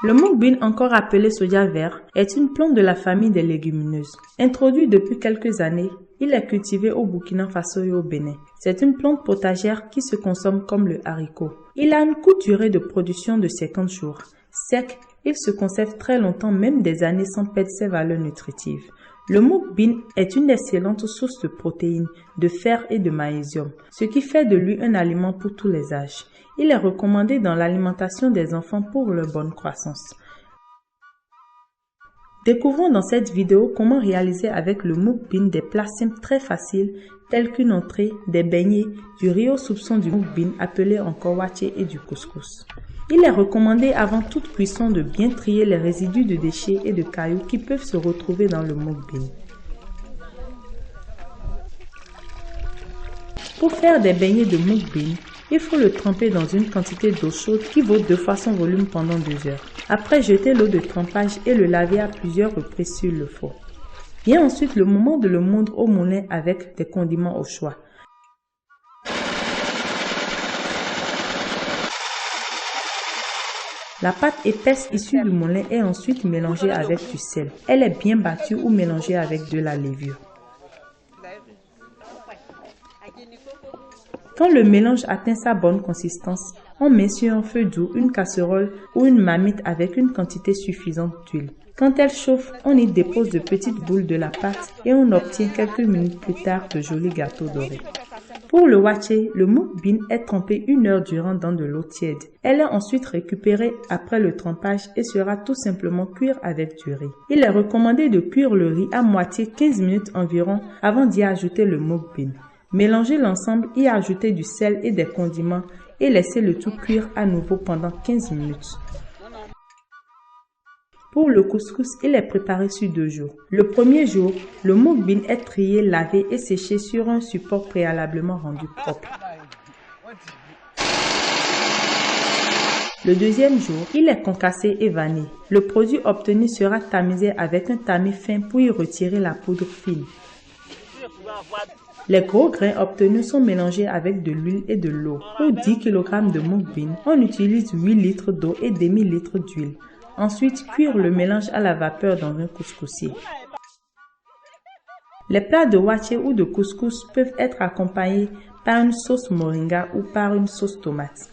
Le mukbin, encore appelé soja vert, est une plante de la famille des légumineuses. Introduit depuis quelques années, il est cultivé au Burkina Faso et au Bénin. C'est une plante potagère qui se consomme comme le haricot. Il a une courte durée de production de 50 jours. Sec, il se conserve très longtemps, même des années sans perdre ses valeurs nutritives. Le mukbin est une excellente source de protéines, de fer et de magnésium, ce qui fait de lui un aliment pour tous les âges. Il est recommandé dans l'alimentation des enfants pour leur bonne croissance. Découvrons dans cette vidéo comment réaliser avec le mukbin des plats simples très faciles tels qu'une entrée, des beignets, du riz au soupçon du mukbin appelé encore wache et du couscous. Il est recommandé avant toute cuisson de bien trier les résidus de déchets et de cailloux qui peuvent se retrouver dans le mukbin. Pour faire des beignets de mukbin, il faut le tremper dans une quantité d'eau chaude qui vaut 2 fois son volume pendant 2 heures. Après, jetez l'eau de trempage et le laver à plusieurs reprises sur le four. Vient ensuite le moment de le moudre au moulin avec des condiments au choix. La pâte épaisse issue du moulin est ensuite mélangée avec du sel. Elle est bien battue ou mélangée avec de la levure. Quand le mélange atteint sa bonne consistance, on met sur un feu doux une casserole ou une marmite avec une quantité suffisante d'huile. Quand elle chauffe, on y dépose de petites boules de la pâte et on obtient quelques minutes plus tard de jolis gâteaux dorés. Pour le wache, le mukbin est trempé 1 heure durant dans de l'eau tiède. Elle est ensuite récupérée après le trempage et sera tout simplement cuire avec du riz. Il est recommandé de cuire le riz à moitié 15 minutes environ avant d'y ajouter le mukbin. Mélangez l'ensemble, y ajouter du sel et des condiments et laissez le tout cuire à nouveau pendant 15 minutes. Pour le couscous, il est préparé sur 2 jours. Le premier jour, le mukbin est trié, lavé et séché sur un support préalablement rendu propre. Le deuxième jour, il est concassé et vanillé. Le produit obtenu sera tamisé avec un tamis fin pour y retirer la poudre fine. Les gros grains obtenus sont mélangés avec de l'huile et de l'eau. Pour 10 kg de mukbin, on utilise 8 litres d'eau et demi-litre d'huile. Ensuite, cuire le mélange à la vapeur dans un couscoussier. Les plats de wache ou de couscous peuvent être accompagnés par une sauce moringa ou par une sauce tomate.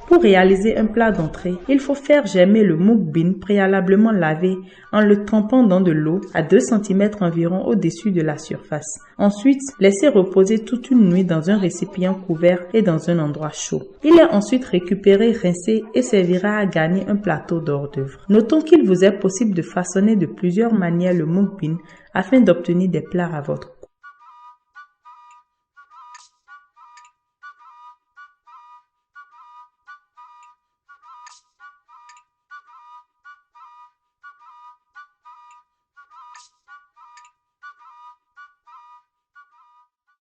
Pour réaliser un plat d'entrée, il faut faire germer le mukbin préalablement lavé en le trempant dans de l'eau à 2 cm environ au-dessus de la surface. Ensuite, laissez reposer toute une nuit dans un récipient couvert et dans un endroit chaud. Il est ensuite récupéré, rincé et servira à garnir un plateau d'hors d'œuvre. Notons qu'il vous est possible de façonner de plusieurs manières le mukbin afin d'obtenir des plats à votre goût.